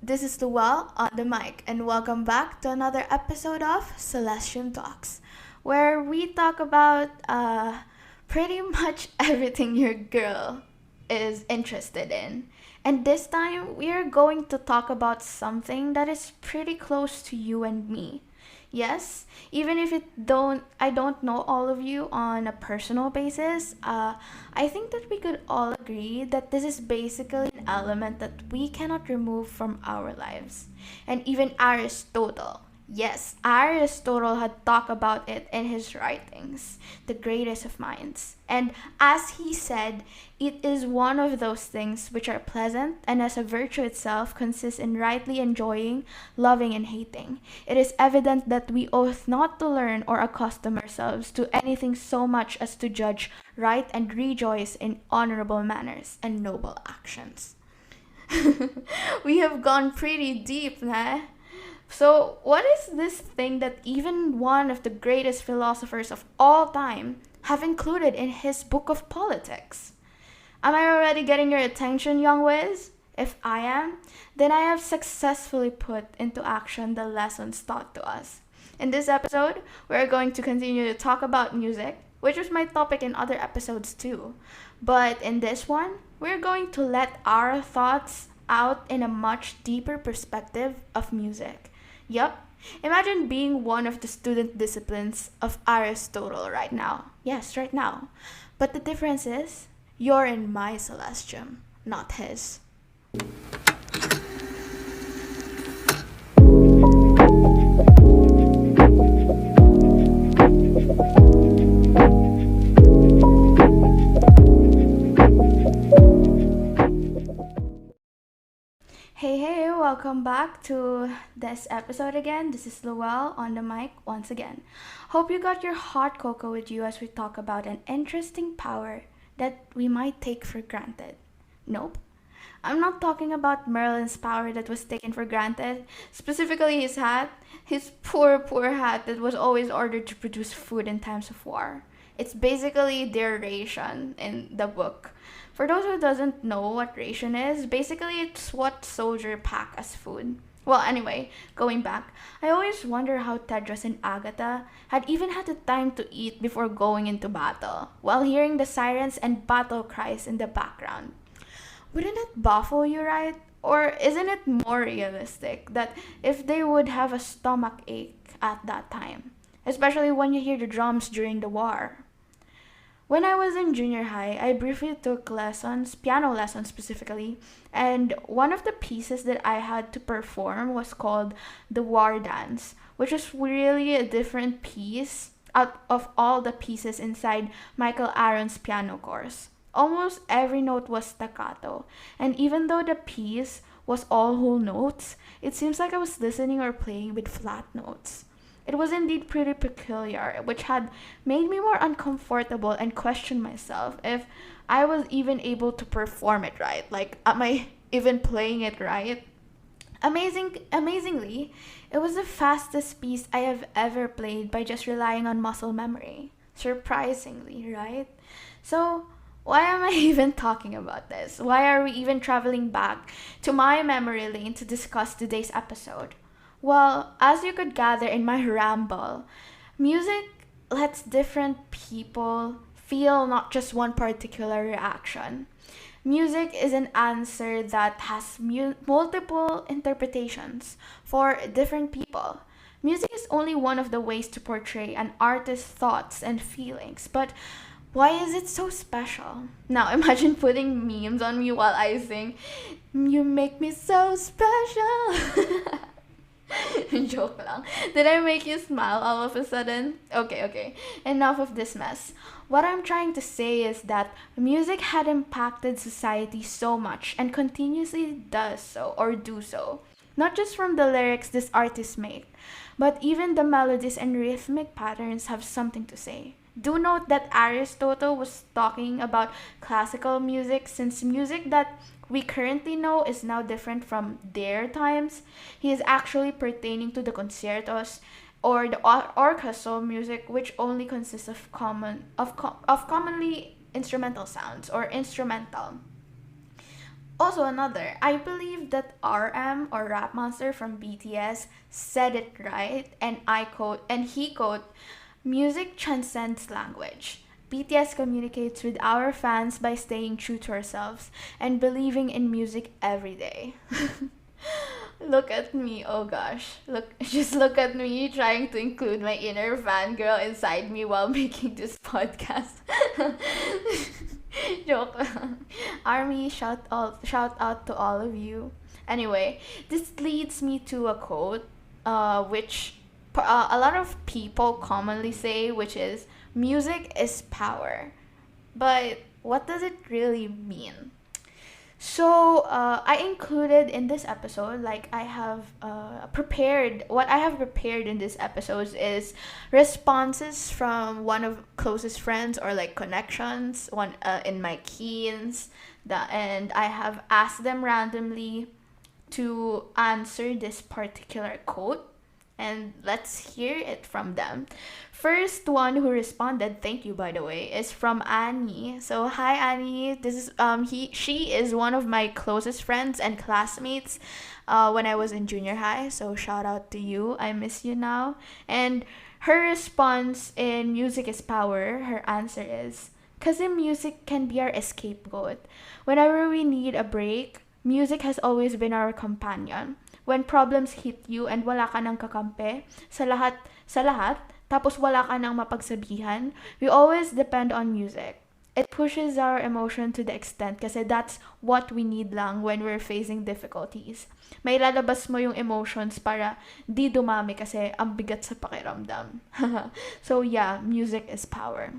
This is Luel on the mic, and welcome back to another episode of Celestian Talks, where we talk about pretty much everything your girl is interested in. And this time, we are going to talk about something that is pretty close to you and me. Yes, even if I don't know all of you on a personal basis, I think that we could all agree that this is basically an element that we cannot remove from our lives. And even Aristotle, yes, Aristotle had talked about it in his writings, the greatest of minds. And as he said, it is one of those things which are pleasant and as a virtue itself consists in rightly enjoying, loving, and hating. It is evident that we ought not to learn or accustom ourselves to anything so much as to judge right and rejoice in honorable manners and noble actions. We have gone pretty deep, nah? So, what is this thing that even one of the greatest philosophers of all time have included in his book of politics? Am I already getting your attention, young Wiz? If I am, then I have successfully put into action the lessons taught to us. In this episode, we're going to continue to talk about music, which was my topic in other episodes too. But in this one, we're going to let our thoughts out in a much deeper perspective of music. Yup, imagine being one of the student disciplines of Aristotle right now. Yes, right now. But the difference is, you're in my celestium, not his. Hey, welcome back to this episode again. This is Luel on the mic once again. Hope you got your hot cocoa with you as we talk about an interesting power that we might take for granted. Nope. I'm not talking about Merlin's power that was taken for granted, specifically his hat, his poor hat that was always ordered to produce food in times of war. It's basically their ration in the book. For those who doesn't know what ration is, basically it's what soldier pack as food. Well, anyway, going back, I always wonder how Tedros and Agatha had even had the time to eat before going into battle, while hearing the sirens and battle cries in the background. Wouldn't it baffle you, right? Or isn't it more realistic that if they would have a stomach ache at that time, especially when you hear the drums during the war? When I was in junior high, I briefly took lessons, piano lessons specifically, and one of the pieces that I had to perform was called the War Dance, which was really a different piece out of all the pieces inside Michael Aaron's piano course. Almost every note was staccato, and even though the piece was all whole notes, it seems like I was listening or playing with flat notes. It was indeed pretty peculiar, which had made me more uncomfortable and question myself if I was even able to perform it right. Like, am I even playing it right? Amazingly, it was the fastest piece I have ever played by just relying on muscle memory. Surprisingly, right? So, why am I even talking about this? Why are we even traveling back to my memory lane to discuss today's episode? Well, as you could gather in my ramble, music lets different people feel not just one particular reaction. Music is an answer that has multiple interpretations for different people. Music is only one of the ways to portray an artist's thoughts and feelings, but why is it so special? Now imagine putting memes on me while I sing, "You make me so special." Joke lang. Did I make you smile all of a sudden? Okay. Enough of this mess. What I'm trying to say is that music had impacted society so much and continuously does so or do so. Not just from the lyrics this artist make, but even the melodies and rhythmic patterns have something to say. Do note that Aristotle was talking about classical music since music that we currently know is now different from their times. He is actually pertaining to the concertos or the orchestral music, which only consists of commonly instrumental sounds or instrumental. Also, another, I believe that RM or Rap Monster from BTS said it right, and I quote, and he quote, music transcends language. BTS communicates with our fans by staying true to ourselves and believing in music every day. Look at me, oh gosh. Just look at me trying to include my inner fangirl inside me while making this podcast. Joke lang. Army, shout out to all of you. Anyway, this leads me to a quote, which a lot of people commonly say, which is, music is power. But what does it really mean? So, I included in this episode, like I have what I have prepared in this episode is responses from one of closest friends or like connections, one in my keens, and I have asked them randomly to answer this particular quote, and let's hear it from them. First one who responded, thank you by the way, is from Annie. So hi Annie, this is she is one of my closest friends and classmates when I was in junior high. So shout out to you. I miss you now. And her response in Music is Power, her answer is, kasi music can be our scapegoat. Whenever we need a break, music has always been our companion. When problems hit you and wala ka ng kakampi, sa lahat, tapos wala ka ng mapagsabihan, we always depend on music. It pushes our emotion to the extent kasi that's what we need lang when we're facing difficulties. May lalabas mo yung emotions para di dumami kasi ang bigat sa pakiramdam. So yeah, music is power.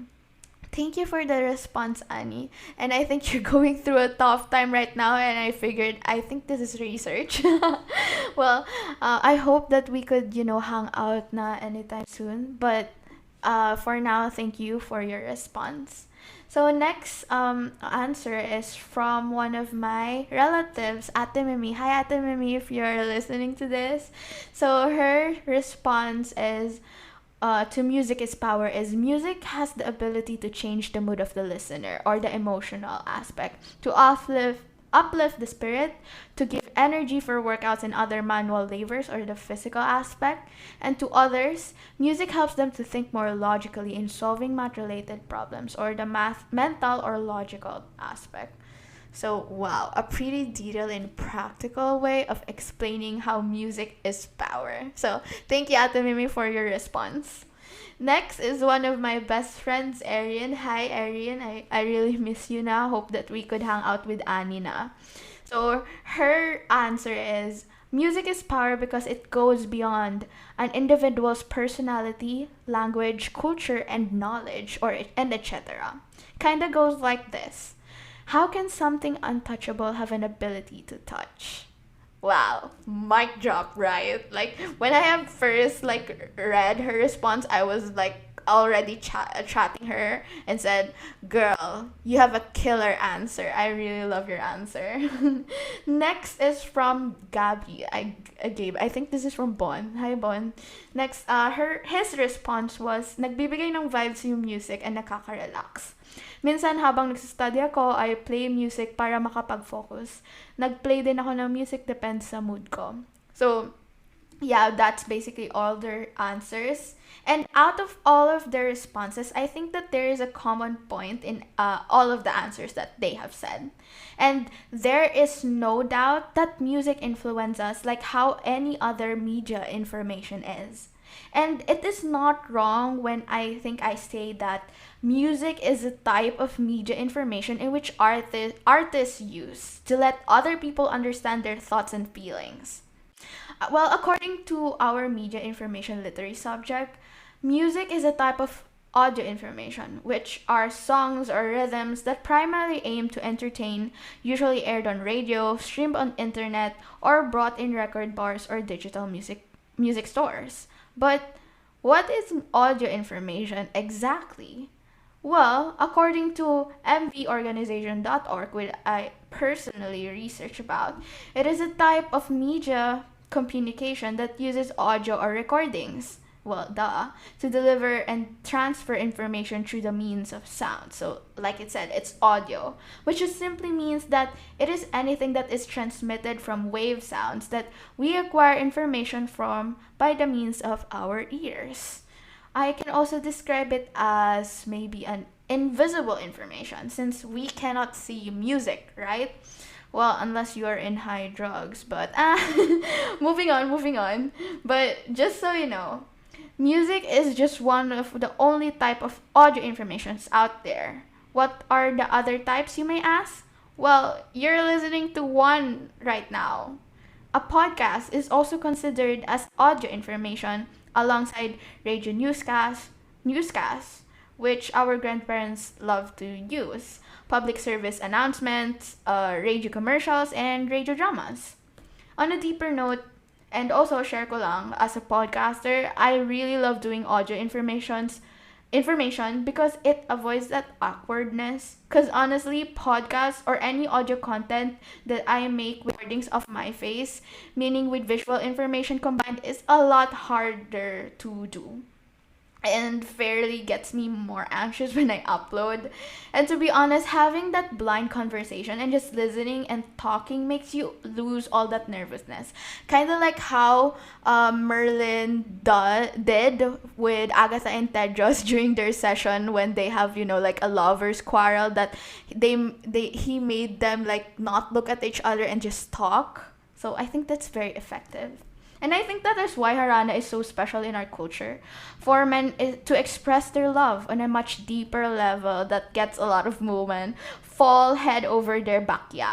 Thank you for the response, Annie. And I think you're going through a tough time right now, and I think this is research. Well, I hope that we could, hang out na anytime soon. But for now, thank you for your response. So next answer is from one of my relatives, Ate Mimi. Hi, Ate Mimi, if you're listening to this. So her response is, to Music is Power is, music has the ability to change the mood of the listener or the emotional aspect, to uplift the spirit, to give energy for workouts and other manual labors or the physical aspect, and to others, music helps them to think more logically in solving math-related problems or the mental or logical aspect. So, wow, a pretty detailed and practical way of explaining how music is power. So, thank you, Ate Mimi, for your response. Next is one of my best friends, Erin. Hi, Erin. I really miss you now. Hope that we could hang out with Annie na. So, her answer is, music is power because it goes beyond an individual's personality, language, culture, and knowledge, and etc. Kinda goes like this. How can something untouchable have an ability to touch? Wow, mic drop, right? Like, when I have first, read her response, I was, already chatting her and said, girl, you have a killer answer. I really love your answer. Next is from Gabby. Gabe. I think this is from Bon. Hi, Bon. Next, his response was, nagbibigay ng vibes yung music and nakaka-relax. Minsan habang nagsistudy ako, I play music para makapag-focus. Nag-play din ako ng music, depends sa mood ko. So, yeah, that's basically all their answers. And out of all of their responses, I think that there is a common point in all of the answers that they have said. And there is no doubt that music influences us like how any other media information is. And it is not wrong when I think I say that music is a type of media information in which artists use to let other people understand their thoughts and feelings. Well, according to our media information literacy subject, music is a type of audio information, which are songs or rhythms that primarily aim to entertain, usually aired on radio, streamed on internet, or brought in record bars or digital music stores. But what is audio information exactly? Well, according to mvorganization.org, which I personally researched about, it is a type of media communication that uses audio or recordings. well, duh, to deliver and transfer information through the means of sound. So, like it said, it's audio, which just simply means that it is anything that is transmitted from wave sounds that we acquire information from by the means of our ears. I can also describe it as maybe an invisible information since we cannot see music, right? Well, unless you are in high drugs, but moving on. But just so you know, music is just one of the only type of audio informations out there. What are the other types, you may ask? Well, you're listening to one right now. A podcast is also considered as audio information alongside radio newscasts, which our grandparents love to use, public service announcements, radio commercials, and radio dramas. On a deeper note, and also share ko lang, as a podcaster, I really love doing audio information because it avoids that awkwardness. Because honestly, podcasts or any audio content that I make with recordings of my face, meaning with visual information combined, is a lot harder to do and fairly gets me more anxious when I upload. And to be honest, having that blind conversation and just listening and talking makes you lose all that nervousness. Kind of like how Merlin did with Agatha and Tedros during their session when they have, like a lover's quarrel that he made them like not look at each other and just talk. So I think that's very effective. And I think that is why Harana is so special in our culture. For men to express their love on a much deeper level that gets a lot of women fall head over their bakya.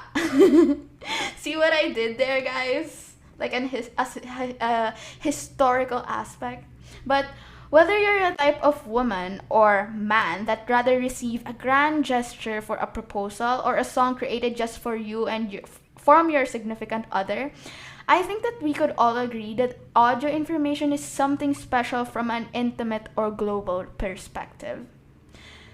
See what I did there, guys? Like a historical aspect. But whether you're a type of woman or man that rather receive a grand gesture for a proposal or a song created just for you and from your significant other, I think that we could all agree that audio information is something special from an intimate or global perspective.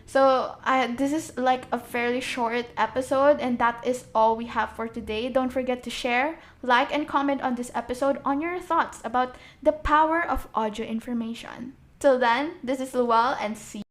So this is like a fairly short episode, and that is all we have for today. Don't forget to share, like, and comment on this episode on your thoughts about the power of audio information. Till then, this is Luel, and see